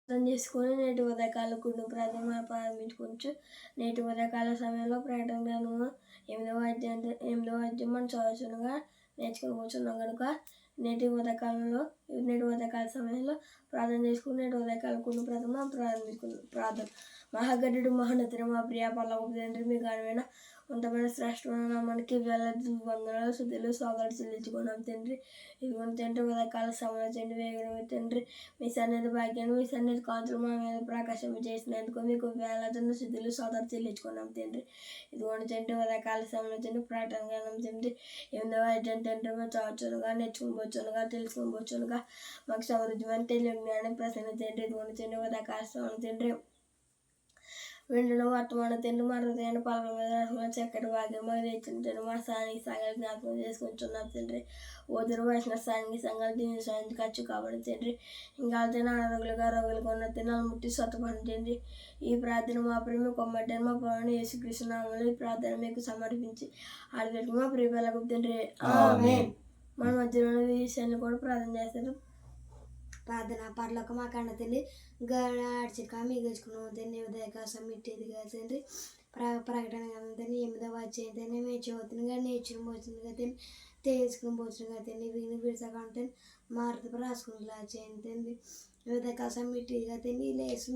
అర్థం చేసుకొని నేటి ఉదయకాల కుటుంబ ప్రార్థన ప్రారంభించుకోవచ్చు. నేటి ఉదయకాల సమయంలో ప్రకటన గ్రంథము 8వ అధ్యాయం మనం చదువుతుండగా నేర్చుకోబోతున్నాం కనుక నేటి ఉదయకాల సమయంలో ప్రార్థన చేసుకుని నేటి ఉదయకాల కుటుంబ ప్రార్థన ప్రారంభించుకుందాం. ప్రార్థన. మహాగణుడు మహోన్నతుడు మా ప్రియ పరలోకపు తండ్రి, మీ ఘనమైన ఉన్నతమైన శ్రేష్టమైన నామానికి వేలాది వందనాలు శుద్ధులు స్వాగతం చెల్లించుకున్నాం తండ్రి. ఇదిగోండి తండ్రి, ఉదయకాల సమయంలో తండ్రి వేగమే తండ్రి మీ సన్నిధి భాగ్యాన్ని మీ సన్నిధి కాంతులు మా మీద ప్రకాశం చేసినందుకు మీకు వేలాది శుద్ధులు స్వాగతం చెల్లించుకున్నాం తండ్రి. ఇదిగోండి తండ్రి, ఉదయకాల సమయంలో తండ్రి ప్రకటన గ్రంథం తండ్రి 8వ అధ్యాయం తండ్రి మేము చదువుచునుగా నేర్చుకోబోచునుగా తెలుసుకోబోచునుగా మాకు సమృద్ధమైన తెలియ జ్ఞానం ప్రసన్న తండ్రి. ఇదిగోండి తండ్రి, ఉదయకాల సమయంలో తండ్రి వెంటనే వర్తమాన తండ్రి మా హృదయాన్ని పలక మీద రాసుకున్న చక్కటి భాగ్యం మాకు తెచ్చిన తండ్రి. మా స్థానిక సంఘాలు జ్ఞాపకం చేసుకుంటున్నాం తండ్రి. ఓదరు వేసిన స్థానిక సంఘాలు దీని సాయం ఖర్చు కాబట్టి తండ్రి. ఇంకా తిన అనారోగ్యులుగా రోగులుగా ఉన్న తినాలు ముట్టి స్వతపడి తండ్రి. ఈ ప్రార్థన మా ప్రేమ కొమ్మడ్డారు మా ప్రభువైన యేసుక్రీస్తు నామములో ఈ ప్రార్థన మీకు సమర్పించి ఆడబెట్టి మా ప్రియ పిల్లలకు తండ్రి ఆమేన్. మన మధ్యలో విషయాన్ని కూడా ప్రార్థన చేస్తారు. ప్రార్థన. పరలోక మా కన్న తండ్రి, గడిచిక మిగిల్చుకున్నాం తండ్రి. ఉదయకాశం ఇట్టేదిగా తండ్రి. ప్రకటన కదా తండ్రి 8వ అధ్యాయం తండ్రి మేము చదువుతుందిగా నేర్చుకుని తండ్రి తెలుసుకుని పోతుందిగా తండ్రి. విని విడిసకంటే మారుతూ రాసుకునేలా చేయండి తండ్రి. ఉదయకాశం ఇట్టేదిగా తండ్రి లేచి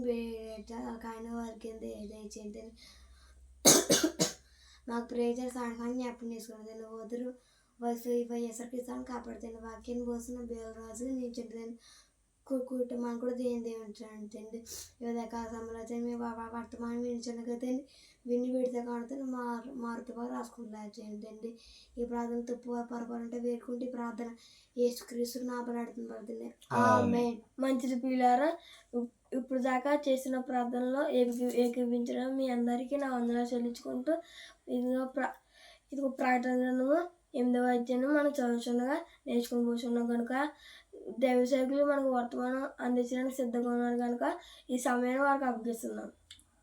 ఆయన వారికి దయచేయండి తండ్రి. మాకు ప్రేజర్ సాయంకాలం జ్ఞాపకం చేసుకుని తండ్రి. ఓదరు వైఎస్ఆర్ కిసాన్ కాపాడుతుంది వాక్యాన్ని పోసిన బేలరాజు నేను చెప్తాను కుటుంబాన్ని కూడా దేవుంటాను తండ్రి. ఉదయకాల సమయంలో తండ్రి వర్తమానం వినించండి కదండి. విని విడితే కాడుతుంది మారుతూ రాసుకుంటా చేయండి తండ్రి. ఈ ప్రార్థన తప్పు పొరపాటు వేడుకుంటే ఈ ప్రార్థన యేసుక్రీస్తు నామములో పడుతుంది ఆమేన్. మంచిది పిల్లారా, ఇప్పుడు దాకా చేసిన ప్రార్థనలో ఏకీవించడం మీ అందరికీ నా వందనాలు చెల్లించుకుంటూ ఇదిగో ప్రకటన గ్రంథము 8వ అధ్యాయం మనం చదువుతుండగా నేర్చుకుని కూర్చున్నాం కనుక దైవసేవకులు మనకు వర్తమానం అందించడానికి సిద్ధంగా ఉన్నారు కనుక ఈ సమయాన్ని వారికి అప్పగిస్తున్నాం.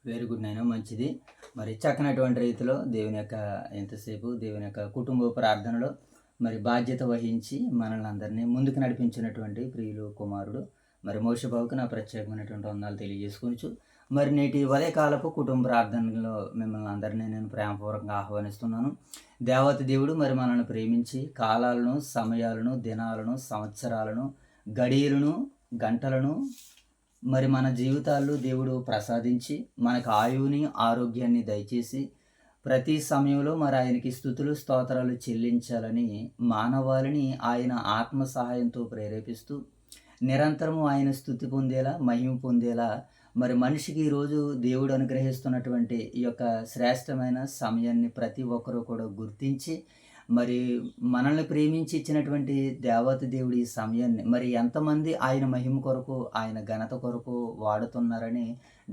వెరీ గుడ్ నైనా, మంచిది. మరి చక్కనటువంటి రీతిలో ఎంతసేపు దేవుని యొక్క కుటుంబ ప్రార్థనలో మరి బాధ్యత వహించి మనల్ని అందరినీ ముందుకు నడిపించినటువంటి ప్రియులు కుమారుడు మరి మోషబాబుకు నా ప్రత్యేకమైనటువంటి వందనాలు తెలియజేసుకోవచ్చు. మరి నేటి ఉదయకాలపు కుటుంబ ప్రార్థనలో మిమ్మల్ని అందరినీ నేను ప్రేమపూర్వకంగా ఆహ్వానిస్తున్నాను. దేవత దేవుడు మరి మనల్ని ప్రేమించి కాలాలను, సమయాలను, దినాలను, సంవత్సరాలను, గడియలను, గంటలను మరి మన జీవితాల్లో దేవుడు ప్రసాదించి మనకు ఆయువుని, ఆరోగ్యాన్ని దయచేసి ప్రతి సమయంలో మరి ఆయనకి స్తుతులు స్తోత్రాలు చెల్లించాలని మానవాళిని ఆయన ఆత్మ సహాయంతో ప్రేరేపిస్తూ నిరంతరము ఆయన స్తుతి పొందేలా, మహిమ పొందేలా మరి మనిషికి ఈరోజు దేవుడు అనుగ్రహిస్తున్నటువంటి ఈ యొక్క శ్రేష్టమైన సమయాన్ని ప్రతి ఒక్కరూ కూడా గుర్తించి మరి మనల్ని ప్రేమించి ఇచ్చినటువంటి దేవత దేవుడి ఈ సమయాన్ని మరి ఎంతమంది ఆయన మహిమ కొరకు, ఆయన ఘనత కొరకు వాడుతున్నారని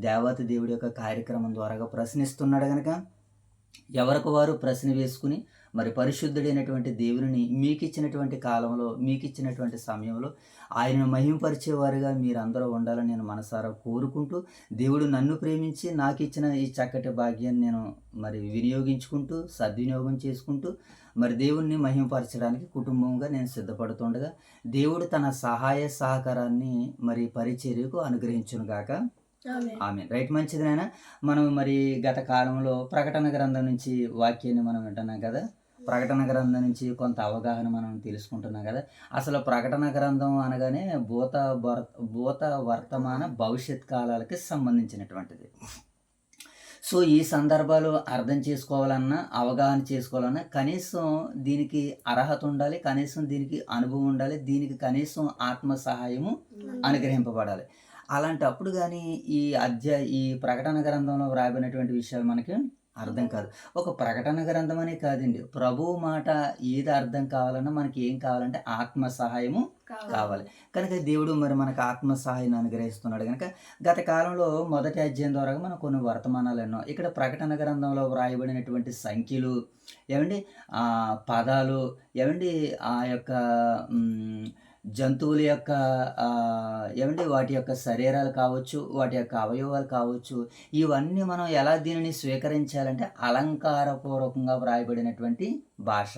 దేవత దేవుడి యొక్క కార్యక్రమం ద్వారా ప్రశ్నిస్తున్నాడు కనుక ఎవరికి వారు ప్రశ్న వేసుకుని మరి పరిశుద్ధుడైనటువంటి దేవుని మీకు ఇచ్చినటువంటి కాలంలో, మీకు ఇచ్చినటువంటి సమయంలో ఆయనను మహిమపరిచేవారుగా మీరందరూ ఉండాలని నేను మనసారా కోరుకుంటూ, దేవుడు నన్ను ప్రేమించి నాకు ఇచ్చిన ఈ చక్కటి భాగ్యాన్ని నేను మరి వినియోగించుకుంటూ, సద్వినియోగం చేసుకుంటూ మరి దేవుణ్ణి మహిమపరచడానికి కుటుంబంగా నేను సిద్ధపడుతుండగా దేవుడు తన సహాయ సహకారాన్ని మరి పరిచర్యకు అనుగ్రహించునుగాక ఆమేన్. రైట్, మంచిది నాయన. మనం మరి గత కాలంలో ప్రకటన గ్రంథం నుంచి వాక్యాన్ని మనం వింటున్నాం కదా. ప్రకటన గ్రంథం నుంచి కొంత అవగాహన మనం తెలుసుకుంటున్నాం కదా. అసలు ప్రకటన గ్రంథం అనగానే భూత వర్తమాన భవిష్యత్ కాలాలకి సంబంధించినటువంటిది. సో ఈ సందర్భాలు అర్థం చేసుకోవాలన్నా, అవగాహన చేసుకోవాలన్నా కనీసం దీనికి అర్హత ఉండాలి, కనీసం దీనికి అనుభవం ఉండాలి, దీనికి కనీసం ఆత్మ సహాయము అనుగ్రహింపబడాలి. అలాంటప్పుడు కానీ ఈ ప్రకటన గ్రంథంలో వ్రాయబడినటువంటి విషయాలు మనకి అర్థం కాదు. ఒక ప్రకటన గ్రంథం అనే కాదండి, ప్రభువు మాట ఏది అర్థం కావాలన్నా మనకి ఏం కావాలంటే ఆత్మ సహాయము కావాలి. కనుక దేవుడు మరి మనకు ఆత్మ సహాయాన్ని అనుగ్రహిస్తున్నాడు కనుక గత కాలంలో 1వ అధ్యాయం ద్వారా మనం కొన్ని వర్తమానాలు ఎన్నో ఇక్కడ ప్రకటన గ్రంథంలో వ్రాయబడినటువంటి సంఖ్యలు ఏమండి, పదాలు ఏమండి, ఆ యొక్క జంతువుల యొక్క ఏమంటే వాటి యొక్క శరీరాలు కావచ్చు, వాటి యొక్క అవయవాలు కావచ్చు, ఇవన్నీ మనం ఎలా దీనిని స్వీకరించాలంటే అలంకారపూర్వకంగా వ్రాయబడినటువంటి భాష.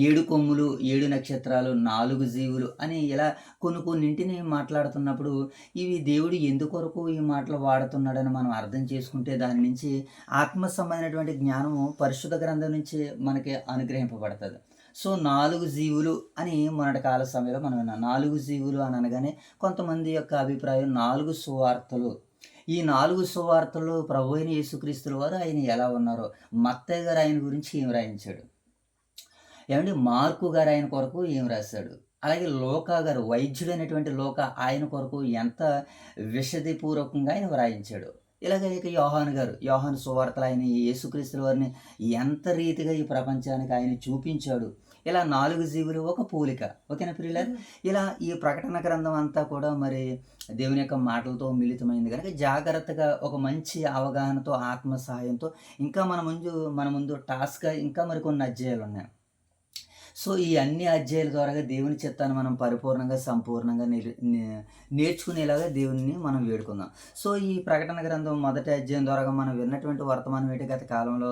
7 కొమ్ములు, 7 నక్షత్రాలు, 4 జీవులు అని ఇలా కొన్నింటిని మాట్లాడుతున్నప్పుడు ఇవి దేవుడు ఎందుకొరకు ఈ మాటలు వాడుతున్నాడని మనం అర్థం చేసుకుంటే దాని నుంచి ఆత్మ సంబంధమైనటువంటి జ్ఞానము పరిశుద్ధ గ్రంథం నుంచి మనకి అనుగ్రహింపబడుతుంది. సో 4 జీవులు అని మొన్నటి కాల సమయంలో మనం విన్నాం. 4 జీవులు అని అనగానే కొంతమంది యొక్క అభిప్రాయం 4 సువార్తలు. ఈ 4 సువార్తలు ప్రభు అయిన యేసుక్రీస్తుల వారు ఆయన ఎలా ఉన్నారో, మత్తయి గారు ఆయన గురించి ఏం రాయించాడు, ఏమంటే మార్కు గారు ఆయన కొరకు ఏం రాశాడు, అలాగే లోకా గారు వైద్యుడైనటువంటి లోక ఆయన కొరకు ఎంత విశదపూర్వకంగా ఆయన వ్రాయించాడు. ఇలాగ ఇక యోహాను సువార్తలు ఆయన యేసుక్రీస్తుల వారిని ఎంత రీతిగా ఈ ప్రపంచానికి ఆయన చూపించాడు. ఇలా 4 జీవులు ఒక పోలిక. ఓకేనా ప్రియులారా? ఇలా ఈ ప్రకటన గ్రంథం అంతా కూడా మరి దేవుని యొక్క మాటలతో మిళితమైంది కనుక జాగ్రత్తగా ఒక మంచి అవగాహనతో ఆత్మ సహాయంతో ఇంకా మన ముందు టాస్క్గా ఇంకా మరికొన్ని అధ్యాయాలు ఉన్నాయి. సో ఈ అన్ని అధ్యాయాల ద్వారా దేవుని చిత్తాన్ని మనం పరిపూర్ణంగా సంపూర్ణంగా నేర్చుకునేలాగా దేవుని మనం వేడుకుందాం. సో ఈ ప్రకటన గ్రంథం మొదటి అధ్యాయం ద్వారా మనం విన్నటువంటి వర్తమానం ఏంటి, గత కాలంలో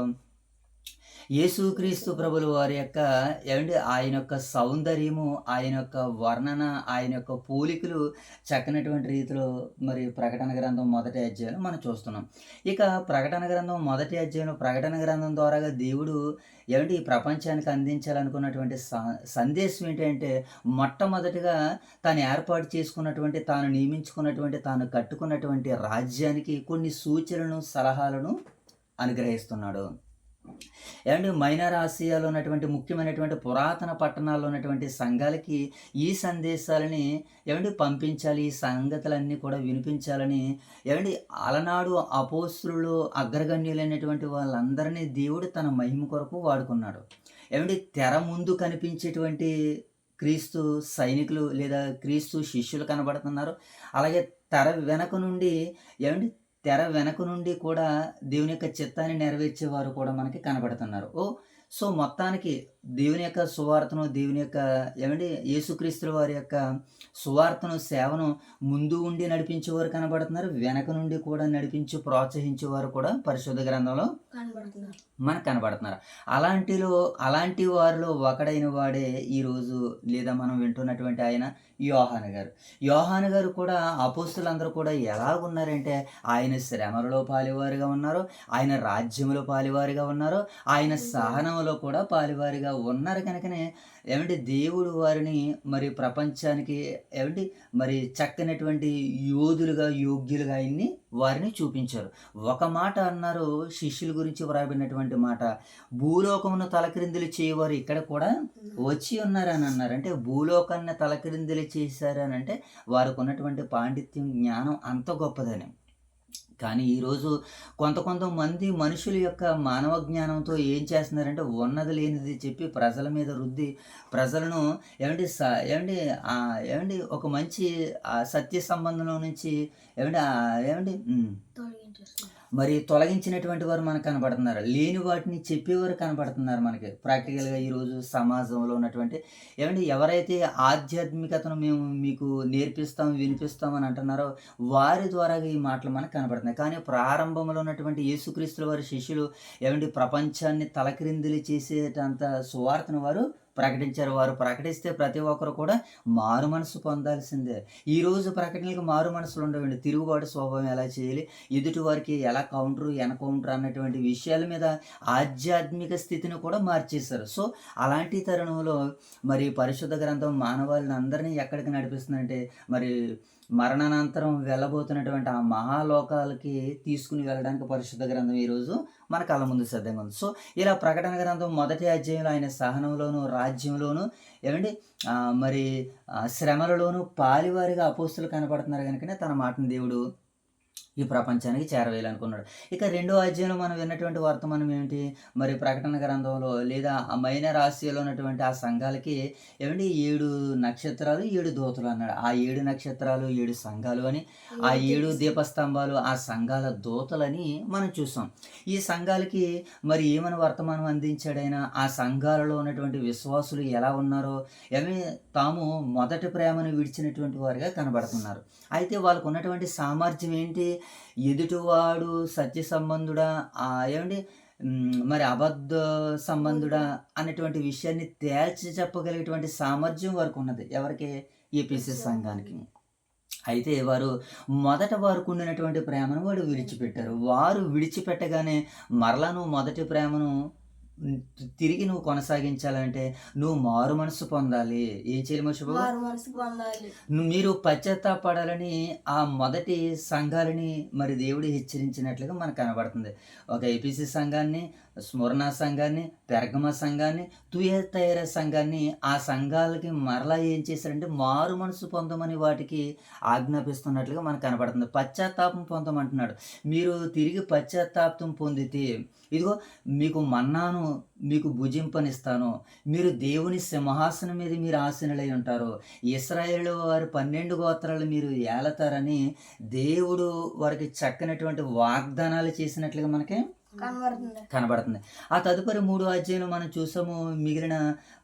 యేసుక్రీస్తు ప్రభుల వారి యొక్క ఆయన యొక్క సౌందర్యము, ఆయన యొక్క వర్ణన, ఆయన యొక్క పోలికలు చక్కనటువంటి రీతిలో మరి ప్రకటన గ్రంథం మొదటి అధ్యాయం మనం చూస్తున్నాం. ఇక ప్రకటన గ్రంథం మొదటి అధ్యాయంలో ప్రకటన గ్రంథం ద్వారా దేవుడు ఈ ప్రపంచానికి అందించాలనుకున్నటువంటి సందేశం ఏంటంటే మొట్టమొదటిగా తాను ఏర్పాటు చేసుకున్నటువంటి, తాను నియమించుకున్నటువంటి, తాను కట్టుకున్నటువంటి రాజ్యానికి కొన్ని సూచనలను సలహాలను అనుగ్రహిస్తున్నాడు. మైనర్ ఆసియాలో ఉన్నటువంటి ముఖ్యమైనటువంటి పురాతన పట్టణాల్లో ఉన్నటువంటి సంఘాలకి ఈ సందేశాలని పంపించాలి, ఈ సంగతులన్నీ కూడా వినిపించాలని అలనాడు అపోస్తులు అగ్రగణ్యులైనటువంటి వాళ్ళందరినీ దేవుడు తన మహిమ కొరకు వాడుకున్నాడు. తెర ముందు కనిపించేటువంటి క్రీస్తు సైనికులు లేదా క్రీస్తు శిష్యులు కనబడుతున్నారు. అలాగే తెర వెనక నుండి కూడా దేవుని యొక్క చిత్తాన్ని నెరవేర్చేవారు కూడా మనకి కనబడుతున్నారు. సో మొత్తానికి దేవుని యొక్క సువార్తను, దేవుని యొక్క యేసుక్రీస్తుల వారి యొక్క సువార్తను, సేవను ముందు ఉండి నడిపించేవారు కనబడుతున్నారు, వెనక నుండి కూడా నడిపించి ప్రోత్సహించేవారు కూడా పరిశుద్ధ గ్రంథంలో మనకు కనబడుతున్నారు. అలాంటి వారిలో ఒకడైన వాడే ఈరోజు లేదా మనం వింటున్నటువంటి ఆయన యోహాను గారు కూడా అపోస్తులందరూ కూడా ఎలాగున్నారంటే ఆయన శ్రమలలో పాలివారిగా ఉన్నారు, ఆయన రాజ్యంలో పాలివారిగా ఉన్నారు, ఆయన సహనంలో కూడా పాలివారిగా ఉన్నారు. కనుకనే దేవుడు వారిని మరి ప్రపంచానికి మరి చక్కనటువంటి యోగ్యులుగా వారిని చూపించారు. ఒక మాట అన్నారు శిష్యుల గురించి వ్రాయబడినటువంటి మాట, భూలోకమును తలక్రిందులు చేయవారు ఇక్కడ కూడా వచ్చి ఉన్నారని అన్నారు. అంటే భూలోకాన్ని తలక్రిందులు చేశారని అంటే వారికి ఉన్నటువంటి పాండిత్యం, జ్ఞానం అంత గొప్పదని. కానీ ఈరోజు కొంతమంది మనుషుల యొక్క మానవ జ్ఞానంతో ఏం చేస్తున్నారంటే ఉన్నది లేనిది చెప్పి ప్రజల మీద రుద్ది ప్రజలను ఒక మంచి సత్య సంబంధంలో నుంచి మరి తొలగించినటువంటి వారు మనకు కనబడుతున్నారు. లేని వాటిని చెప్పేవారు కనబడుతున్నారు మనకి ప్రాక్టికల్గా ఈరోజు సమాజంలో ఉన్నటువంటి ఎవరైతే ఆధ్యాత్మికతను మేము మీకు నేర్పిస్తాం, వినిపిస్తాం అని అంటున్నారో వారి ద్వారా ఈ మాటలు మనకు కనబడుతున్నాయి. కానీ ప్రారంభంలో ఉన్నటువంటి యేసుక్రీస్తుల వారి శిష్యులు ప్రపంచాన్ని తలక్రిందులు చేసేటంత సువార్తను వారు ప్రకటించారు. వారు ప్రకటిస్తే ప్రతి ఒక్కరు కూడా మారు మనసు పొందాల్సిందే. ఈరోజు ప్రకటనలకు మారు మనసులు ఉండవండి. తిరుగుబాటు స్వభావం ఎలా చేయాలి, ఎదుటి వారికి ఎలా ఎనకౌంటర్ అన్నటువంటి విషయాల మీద ఆధ్యాత్మిక స్థితిని కూడా మార్చేశారు. సో అలాంటి తరుణంలో మరి పరిశుద్ధ గ్రంథం మానవాళిని అందరినీ ఎక్కడికి నడిపిస్తుందంటే మరి మరణానంతరం వెళ్ళబోతున్నటువంటి ఆ మహాలోకాలకి తీసుకుని వెళ్ళడానికి పరిశుద్ధ గ్రంథం ఈరోజు మన కళ్ళ ముందు సిద్ధంగా ఉంది. సో ఇలా ప్రకటన గ్రంథం మొదటి అధ్యాయంలో ఆయన సహనంలోను, రాజ్యంలోను మరి శ్రమలలోను పాలివారిగా అపోస్తులు కనపడుతున్నారు. కనుకనే తన మాటను దేవుడు ఈ ప్రపంచానికి చేరవేయాలనుకున్నాడు. ఇక రెండో అధ్యాయంలో మనం విన్నటువంటి వర్తమానం ఏమిటి, మరి ప్రకటన గ్రంథంలో లేదా మైనర్ ఆసియాలో ఉన్నటువంటి ఆ సంఘాలకి 7 నక్షత్రాలు 7 దూతలు అన్నాడు. ఆ 7 నక్షత్రాలు 7 సంఘాలు అని, ఆ 7 దీపస్తంభాలు ఆ సంఘాల దూతలని మనం చూసాం. ఈ సంఘాలకి మరి ఏమని వర్తమానం అందించాడైనా, ఆ సంఘాలలో ఉన్నటువంటి విశ్వాసులు ఎలా ఉన్నారో తాము మొదటి ప్రేమను విడిచినటువంటి వారిగా కనబడుతున్నారు. అయితే వాళ్ళకు ఉన్నటువంటి సామర్థ్యం ఏంటి, ఎదుటివాడు సత్య సంబంధుడా మరి అబద్ధ సంబంధుడా అన్నటువంటి విషయాన్ని తేల్చి చెప్పగలిగేటువంటి సామర్థ్యం వారికి ఉన్నది. ఎవరికి? ఎఫెసీ సంఘానికి. అయితే వారు మొదట వారికి ఉండినటువంటి ప్రేమను వాడు విడిచిపెట్టారు. వారు విడిచిపెట్టగానే మరలా నువ్వు మొదటి ప్రేమను తిరిగి నువ్వు కొనసాగించాలంటే నువ్వు మారు మనసు పొందాలి. ఏం చేయాలి మోషే బాబు? మారు మనసు పొందాలి. మీరు పశ్చాత్తాపడాలని ఆ మొదటి సంఘాలని మరి దేవుడు హెచ్చరించినట్లుగా మనకు కనబడుతుంది. ఒక ఎఫెసీ సంఘాన్ని, స్ముర్న సంఘాన్ని, పెర్గమ సంఘాన్ని, తుయతైర సంఘాన్ని, ఆ సంఘాలకి మరలా ఏం చేశారంటే మారు మనసు పొందమని వాటికి ఆజ్ఞాపిస్తున్నట్లుగా మనకు కనబడుతుంది. పశ్చాత్తాపం పొందమంటున్నాడు. మీరు తిరిగి పశ్చాత్తాపం పొందితే ఇదిగో మీకు మన్నాను మీకు భుజింపనిస్తాను, మీరు దేవుని సింహాసనం మీద మీరు ఆసీనులై ఉంటారు, ఇశ్రాయేలు వారి 12 గోత్రాలు మీరు ఏలతారని దేవుడు వారికి చక్కనటువంటి వాగ్దానాలు చేసినట్లుగా మనకి కనబడుతుంది. ఆ తదుపరి 3వ అధ్యాయంలో మనం చూసాము. మిగిలిన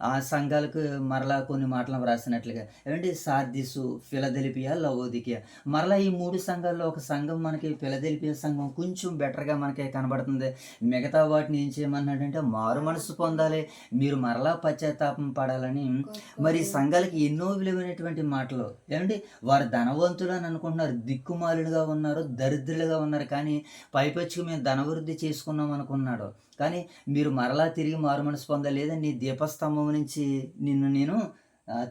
ఆ సంఘాలకు మరలా కొన్ని మాటలు వ్రాసినట్లుగా ఏమంటే సార్దిసు, ఫిలదెల్ఫియా, లవోదికియా. మరలా ఈ 3 సంఘాల్లో ఒక సంఘం మనకి ఫిలదెల్ఫియా సంఘం కొంచెం బెటర్గా మనకి కనబడుతుంది. మిగతా వాటిని ఏం చేయమన్నాడంటే మారు మనసు పొందాలి, మీరు మరలా పశ్చాత్తాపం పడాలని. మరి సంఘాలకి ఎన్నో విలువైనటువంటి మాటలు. ఏమంటే వారు ధనవంతులు అని అనుకుంటున్నారు, దిక్కుమాలుగా ఉన్నారు, దరిద్రులుగా ఉన్నారు, కానీ పైపచ్చుకు మేము ధనవృద్ధి చేసుకున్నాం అనుకున్నాడు. కానీ మీరు మరలా తిరిగి మారు మనసు పొందాలి, లేదా నీ దీపస్తంభం నుంచి నిన్ను నేను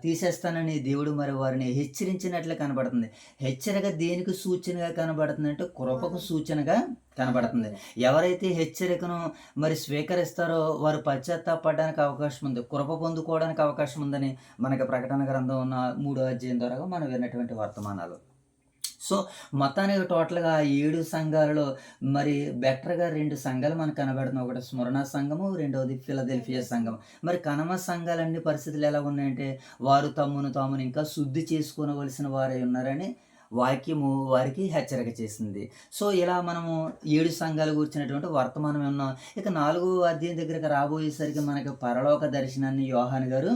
తీసేస్తానని దేవుడు మరి వారిని హెచ్చరించినట్లు కనబడుతుంది. హెచ్చరిక దేనికి సూచనగా కనబడుతుంది అంటే కృపకు సూచనగా కనబడుతుంది. ఎవరైతే హెచ్చరికను మరి స్వీకరిస్తారో వారు పశ్చాత్తాపడడానికి అవకాశం ఉంది, కృప పొందుకోవడానికి అవకాశం ఉందని మనకి ప్రకటన గ్రంథం ఉన్న 3వ అధ్యాయం ద్వారా మనం విన్నటువంటి వర్తమానాలు. సో మొత్తానికి టోటల్గా 7 సంఘాలలో మరి బెటర్గా 2 సంఘాలు మనకు కనబడుతున్నాయి. ఒకటి స్మరణ సంఘము, రెండవది ఫిలదెల్ఫియా సంఘం. మరి కనమ సంఘాలన్నీ పరిస్థితులు ఎలా ఉన్నాయంటే వారు తమ్మును తామును ఇంకా శుద్ధి చేసుకోవలసిన వారై ఉన్నారని వాక్యము వారికి హెచ్చరిక చేసింది. సో ఇలా మనము 7 సంఘాలు కూర్చున్నటువంటి వర్తమానం ఉన్నాం. ఇక 4వ అధ్యాయం దగ్గరకు రాబోయేసరికి మనకి పరలోక దర్శనాన్ని యోహాను గారు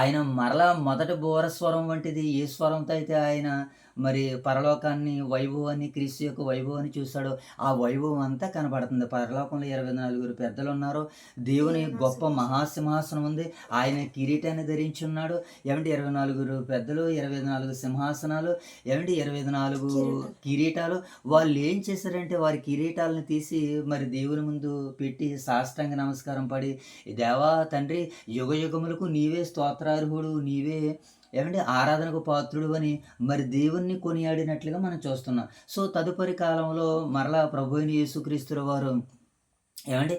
ఆయన మరలా మొదటి బోరస్వరం వంటిది ఏ స్వరంతో అయితే ఆయన మరి పరలోకాన్ని, వైభవాన్ని, క్రీస్తు యొక్క వైభవాన్ని చూశాడో ఆ వైభవం అంతా కనబడుతుంది. పరలోకంలో 24 పెద్దలు ఉన్నారు, దేవుని గొప్ప మహాసింహాసనం ఉంది, ఆయన కిరీటాన్ని ధరించి ఉన్నాడు. ఏమంటే 24 పెద్దలు, 24 సింహాసనాలు, ఏమంటే 24 కిరీటాలు. వాళ్ళు ఏం చేశారంటే వారి కిరీటాలను తీసి మరి దేవుని ముందు పెట్టి సాష్టాంగ నమస్కారం పడి, దేవా తండ్రి యుగ యుగములకు నీవే స్తోత్రార్హుడు, నీవే ఏమంటే ఆరాధనకు పాత్రుడు అని మరి దేవుణ్ణి కొనియాడినట్లుగా మనం చూస్తున్నాం. సో తదుపరి కాలంలో మరలా ప్రభు అయిన యేసుక్రీస్తు వారు ఏమంటే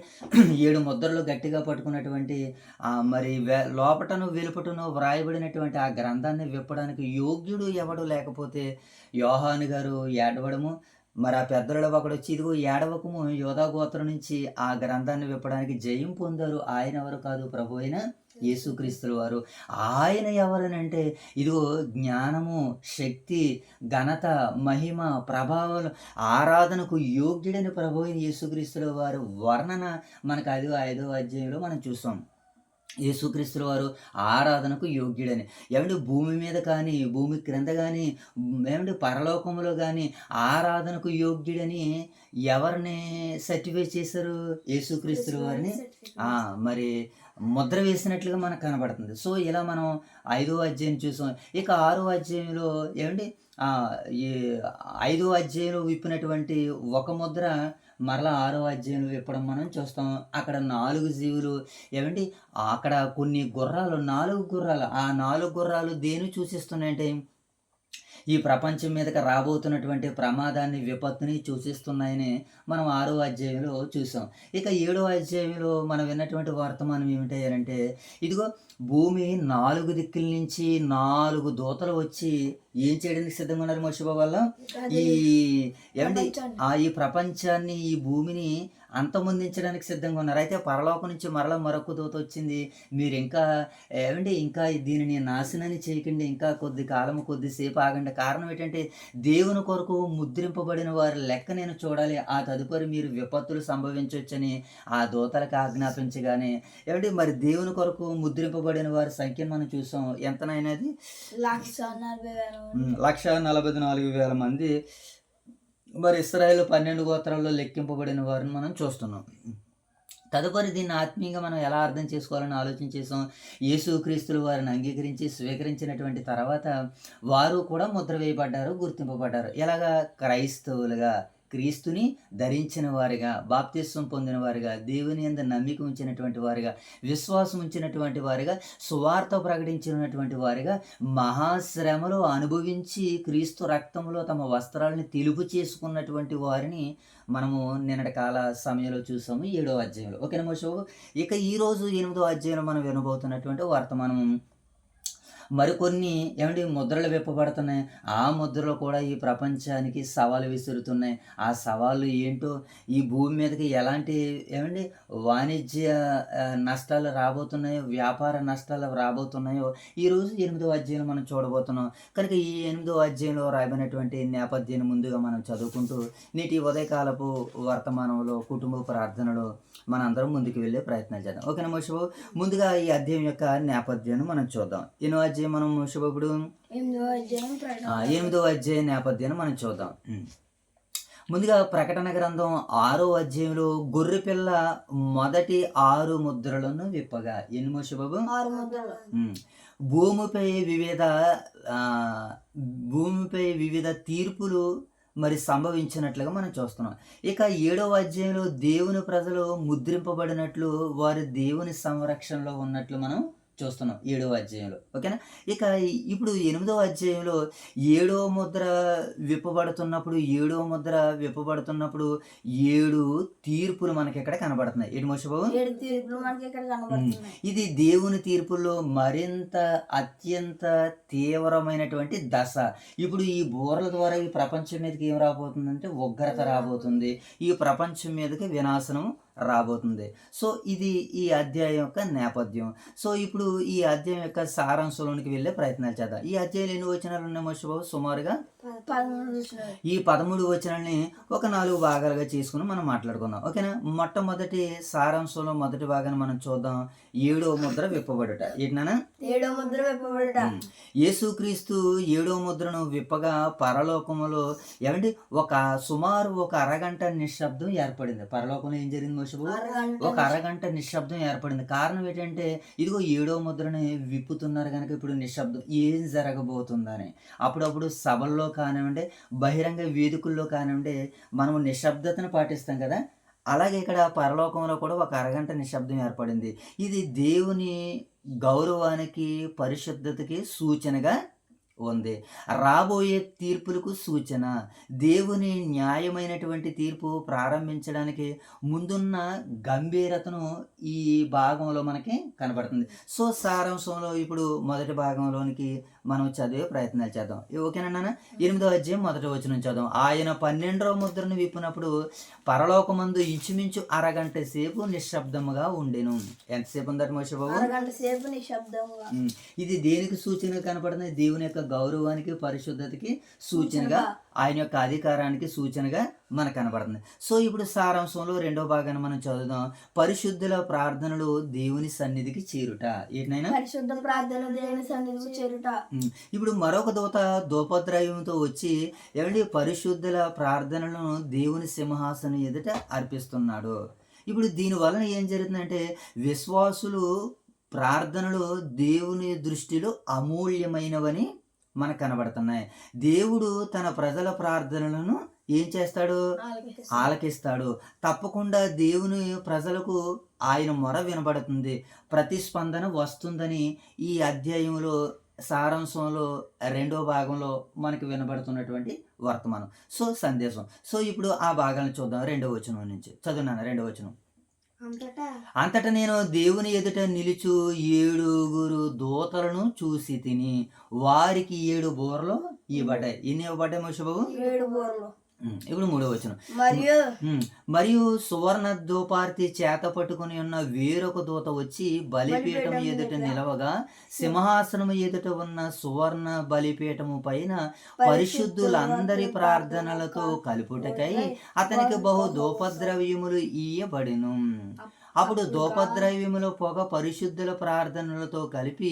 7 ముద్రలు గట్టిగా పట్టుకున్నటువంటి మరి లోపటను వెలుపటను వ్రాయబడినటువంటి ఆ గ్రంథాన్ని విప్పడానికి యోగ్యుడు ఎవడు లేకపోతే యోహాను గారు ఏడవడము, మరి ఆ పెద్దలలో ఒకడు వచ్చి ఇదిగో ఏడవకము, యోధా గోత్రం నుంచి ఆ గ్రంథాన్ని విప్పడానికి జయం పొందారు. ఆయన ఎవరు కాదు, ప్రభు అయిన యేసుక్రీస్తుల వారు. ఆయన ఎవరనంటే ఇదిగో జ్ఞానము, శక్తి, ఘనత, మహిమ, ప్రభావాలు, ఆరాధనకు యోగ్యుడని ప్రభు అయిన యేసుక్రీస్తుల వారు వర్ణన మనకు 5వ అధ్యాయంలో మనం చూసాం. యేసుక్రీస్తుల వారు ఆరాధనకు యోగ్యుడని. ఏమంటే భూమి మీద కానీ, భూమి క్రింద కానీ, ఏమంటే పరలోకంలో కానీ ఆరాధనకు యోగ్యుడని ఎవరిని సర్టిఫై చేశారు? యేసుక్రీస్తుల వారిని మరి ముద్ర వేసినట్లుగా మనకు కనబడుతుంది. సో ఇలా మనం 5వ అధ్యాయం చూసాం. ఇక 6వ అధ్యాయంలో ఏమంటే ఈ 5వ అధ్యాయంలో విప్పినటువంటి ఒక ముద్ర మరలా 6వ అధ్యాయంలో విప్పడం మనం చూస్తాం. అక్కడ 4 జీవులు ఏమంటే అక్కడ కొన్ని గుర్రాలు, 4 గుర్రాలు, ఆ 4 గుర్రాలు దేని సూచిస్తున్నాయంటే ఈ ప్రపంచం మీదకి రాబోతున్నటువంటి ప్రమాదాన్ని, విపత్తుని సూచిస్తున్నాయని మనం 6వ అధ్యాయంలో చూసాం. ఇక 7వ అధ్యాయంలో మనం విన్నటువంటి వర్తమానం ఏమిటంటే ఇదిగో భూమి 4 దిక్కుల నుంచి 4 దూతలు వచ్చి ఏం చేయడానికి సిద్ధంగా ఉన్నారు మోషే బాబు వల్ల? ఏమంటే ఈ ప్రపంచాన్ని, ఈ భూమిని అంతమొందించడానికి సిద్ధంగా ఉన్నారు. అయితే పరలోకం నుంచి మరలా మరొక దూత వచ్చింది, మీరు ఇంకా ఏమంటే ఇంకా దీనిని నాశనాన్ని చేయకండి, ఇంకా కొద్దిసేపు ఆగండి. కారణం ఏంటంటే దేవుని కొరకు ముద్రింపబడిన వారి లెక్క నేను చూడాలి, ఆ తదుపరి మీరు విపత్తులు సంభవించవచ్చని ఆ దూతలకు ఆజ్ఞాపించగానే ఏమంటే మరి దేవుని కొరకు ముద్రింపబడిన వారి సంఖ్యను మనం చూసాం. ఎంతనైనది 1,44,000 1,44,000 మంది మరి ఇశ్రాయేలు 12 గోత్రాల్లో లెక్కింపబడిన వారిని మనం చూస్తున్నాం. తదుపరి దీన్ని ఆత్మీయంగా మనం ఎలా అర్థం చేసుకోవాలని ఆలోచన చేసాం. యేసుక్రీస్తులు వారిని అంగీకరించి స్వీకరించినటువంటి తర్వాత వారు కూడా ముద్ర వేయబడ్డారు, గుర్తింపబడ్డారు. ఎలాగా? క్రైస్తవులుగా, క్రీస్తుని ధరించిన వారిగా, బాప్తిస్వం పొందిన వారిగా, దేవుని యందు నమ్మిక ఉంచినటువంటి వారిగా, విశ్వాసం ఉంచినటువంటి వారిగా, సువార్త ప్రకటించినటువంటి వారిగా, మహాశ్రమలు అనుభవించి క్రీస్తు రక్తంలో తమ వస్త్రాలని తెలుపు చేసుకున్నటువంటి వారిని మనము నిన్నటి కాల సమయంలో చూసాము 7వ అధ్యాయంలో. ఓకేనా మోషో? ఇక ఈరోజు 8వ అధ్యాయంలో మనం వినబోతున్నటువంటి వర్తమానం మరికొన్ని ముద్రలు విప్పబడుతున్నాయి. ఆ ముద్రలు కూడా ఈ ప్రపంచానికి సవాలు విసురుతున్నాయి. ఆ సవాళ్ళు ఏంటో, ఈ భూమి మీదకి ఎలాంటి వాణిజ్య నష్టాలు రాబోతున్నాయో, వ్యాపార నష్టాలు రాబోతున్నాయో ఈరోజు 8వ అధ్యాయంలో మనం చూడబోతున్నాం. కనుక ఈ 8వ అధ్యాయంలో రాబడినటువంటి నేపథ్యాన్ని ముందుగా మనం చదువుకుంటూ నేటి ఉదయకాలపు వర్తమానంలో కుటుంబ ప్రార్థనలో మన అందరం ముందుకు వెళ్ళే ప్రయత్నం చేద్దాం. ఓకేనా మోషో? ముందుగా ఈ అధ్యాయం యొక్క నేపథ్యాన్ని మనం చూద్దాం. ఎన్నో అధ్యాయం మనం మోషోప్పుడు 8వ అధ్యాయ నేపథ్యాన్ని మనం చూద్దాం. ముందుగా ప్రకటన గ్రంథం 6వ అధ్యాయంలో గొర్రెపిల్ల మొదటి 6 ముద్రలను విప్పగా. ఎన్ని మోషబాబు? 6 ముద్రలు. భూమిపై వివిధ తీర్పులు మరి సంభవించినట్లుగా మనం చూస్తున్నాం. ఇక 7వ అధ్యాయంలో దేవుని ప్రజలు ముద్రింపబడినట్లు, వారి దేవుని సంరక్షణలో ఉన్నట్లు మనం చూస్తున్నాం 7వ అధ్యాయంలో. ఓకేనా? ఇక ఇప్పుడు 8వ అధ్యాయంలో 7వ ముద్ర విప్పబడుతున్నప్పుడు 7 తీర్పులు మనకి ఇక్కడ కనబడుతున్నాయి. ఏంటి మోషబాబు? 7 తీర్పులు మనకి ఇక్కడ కనబడుతున్నాయి. ఇది దేవుని తీర్పుల్లో మరింత అత్యంత తీవ్రమైనటువంటి దశ. ఇప్పుడు ఈ బూరల ద్వారా ఈ ప్రపంచం మీదకి ఏం రాబోతుందంటే ఉగ్రత రాబోతుంది. ఈ ప్రపంచం మీదకి వినాశనం రాబోతుంది. సో ఇది ఈ అధ్యాయం యొక్క నేపథ్యం. సో ఇప్పుడు ఈ అధ్యాయం యొక్క సారాంశంలోనికి వెళ్ళే ప్రయత్నాలు చేద్దాం. ఈ అధ్యాయంలో ఎన్ని వచనాలు ఉన్నాయి మోషబాబు? సుమారుగా 13 వచనాలు. ఈ 13 వచనాలని ఒక 4 భాగాలుగా చేసుకుని మనం మాట్లాడుకుందాం. ఓకేనా? మొట్టమొదటి సారాంశంలో మొదటి భాగాన్ని మనం చూద్దాం. 7వ ముద్ర విప్పబడుట. ఏంటన్నా? 7వ ముద్ర విప్పబడుట. యేసుక్రీస్తు 7వ ముద్రను విప్పగా పరలోకములో సుమారు ఒక అరగంట నిశ్శబ్దం ఏర్పడింది. పరలోకంలో ఏం జరిగింది మోషబాబు? ఒక అరగంట నిశ్శబ్దం ఏర్పడింది. కారణం ఏంటంటే ఇదిగో 7వ ముద్రని విప్పుతున్నారు కనుక ఇప్పుడు నిశ్శబ్దం. ఏం జరగబోతుందని అప్పుడప్పుడు సభల్లో కానివ్వండి, బహిరంగ వేదికల్లో కానివ్వండి, మనం నిశ్శబ్దతను పాటిస్తాం కదా. అలాగే ఇక్కడ పరలోకంలో కూడా ఒక అరగంట నిశ్శబ్దం ఏర్పడింది. ఇది దేవుని గౌరవానికి, పరిశుద్ధతకి సూచనగా ఉంది. రాబోయే తీర్పులకు సూచన. దేవుని న్యాయమైనటువంటి తీర్పు ప్రారంభించడానికి ముందున్న గంభీరతను ఈ భాగంలో మనకి కనబడుతుంది. సో సారాంశంలో ఇప్పుడు మొదటి భాగంలోనికి మనం చదివే ప్రయత్నాలు చేద్దాం. ఓకేనా? 8వ అధ్యాయం మొదటి వచనం చదువు. ఆయన 12వ ముద్రను విప్పినప్పుడు పరలోకమందు ఇంచుమించు అరగంట సేపు నిశ్శబ్దముగా ఉండెను. ఎంతసేపు ఉందట మోషబాబు? అరగంట సేపు నిశ్శబ్దముగా. ఇది దేనికి సూచనగా కనపడుతుంది? దేవుని యొక్క గౌరవానికి, పరిశుద్ధతకి సూచనగా, ఆయన యొక్క అధికారానికి సూచనగా మనకు కనబడుతుంది. సో ఇప్పుడు సారాంశంలో 2వ భాగాన్ని మనం చదువుదాం. పరిశుద్ధుల ప్రార్థనలు దేవుని సన్నిధికి చేరుట. ఏంటైనా? పరిశుద్ధ ప్రార్థనలు దేవుని సన్నిధికి చేరుట. ఇప్పుడు మరొక దూత ధూపద్రవ్యంతో వచ్చి పరిశుద్ధుల ప్రార్థనలను దేవుని సింహాసనం ఎదుట అర్పిస్తున్నాడు. ఇప్పుడు దీని వలన ఏం జరుగుతుందంటే విశ్వాసులు ప్రార్థనలు దేవుని దృష్టిలో అమూల్యమైనవని మనకు కనబడుతున్నాయి. దేవుడు తన ప్రజల ప్రార్థనలను ఏం చేస్తాడు? ఆలకిస్తాడు. తప్పకుండా దేవుని ప్రజలకు ఆయన మొర వినబడుతుంది, ప్రతిస్పందన వస్తుందని ఈ అధ్యాయంలో సారాంశంలో 2వ భాగంలో మనకు వినబడుతున్నటువంటి వర్తమానం. సో సందేశం. సో ఇప్పుడు ఆ భాగాన్ని చూద్దాం. 2వ వచనం నుంచి చదువున్నాను. 2వ వచనం. అంతటా నేను దేవుని ఎదుట నిలుచు 7 దూతలను చూసి తిని, వారికి 7 బూరలు ఇవ్వబడ్డాయి. ఎన్ని ఇవ్వబడ్డాయి మోషబాబు? 7 బూరలు. ఇప్పుడు 3వ వచనం. మరియు సువర్ణ ధూపార్తి చేత పట్టుకుని ఉన్న వేరొక దూత వచ్చి బలిపీఠం ఎదుట నిలవగా, సింహాసనం ఎదుట ఉన్న సువర్ణ బలిపీఠము పైన పరిశుద్ధులందరి ప్రార్థనలతో కలుపుటకై అతనికి బహు ధూపద్రవ్యములు ఇయ్యబడెను. అప్పుడు ధూపద్రవ్యములో పొగ పరిశుద్ధుల ప్రార్థనలతో కలిపి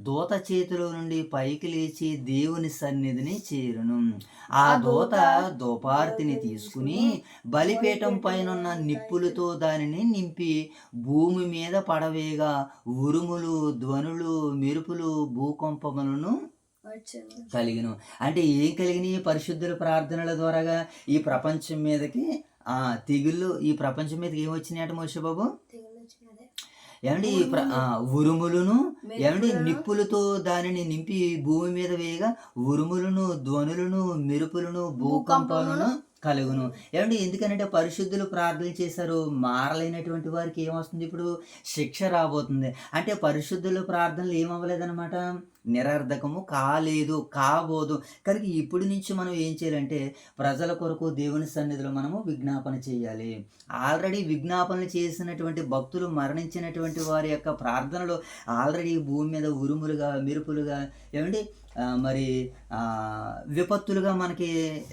దూత చేతిలో నుండి పైకి లేచి దేవుని సన్నిధిని చేరును. ఆ దూత ధూపార్తిని తీసుకుని బలిపీఠం పైనున్న నిప్పులతో దానిని నింపి భూమి మీద పడవేగా ఉరుములు, ధ్వనులు, మెరుపులు, భూకంపములను వచ్చాను. కలిగిను. అంటే ఏం కలిగినాయి? పరిశుద్ధుల ప్రార్థనల ద్వారాగా ఈ ప్రపంచం మీదకి తెగుళ్ళు ఈ ప్రపంచం మీదకి ఏమొచ్చినాయి అంటే మోషే బాబు? తెగులు వచ్చినదే. ఏమండి ఉరుములను ఏమండి నిప్పులతో దానిని నింపి భూమి మీద వేయగా ఉరుములను, ధ్వనులను, మెరుపులను, భూకంపాలను కలుగును. ఏమండి ఎందుకనంటే పరిశుద్ధులు ప్రార్థన చేశారు, మారలేనటువంటి వారికి ఏమొస్తుంది? ఇప్పుడు శిక్ష రాబోతుంది. అంటే పరిశుద్ధుల ప్రార్థనలు ఏమవ్వలేదన్నమాట, నిరర్ధకము కాలేదు, కాబోదు. కనుక ఇప్పటి నుంచి మనం ఏం చేయాలంటే ప్రజల కొరకు దేవుని సన్నిధిలో మనము విజ్ఞాపన చేయాలి. ఆల్రెడీ విజ్ఞాపనలు చేసినటువంటి భక్తులు, మరణించినటువంటి వారి యొక్క ప్రార్థనలు ఆల్రెడీ భూమి మీద ఉరుములుగా, మెరుపులుగా ఏమండి మరి విపత్తులుగా మనకి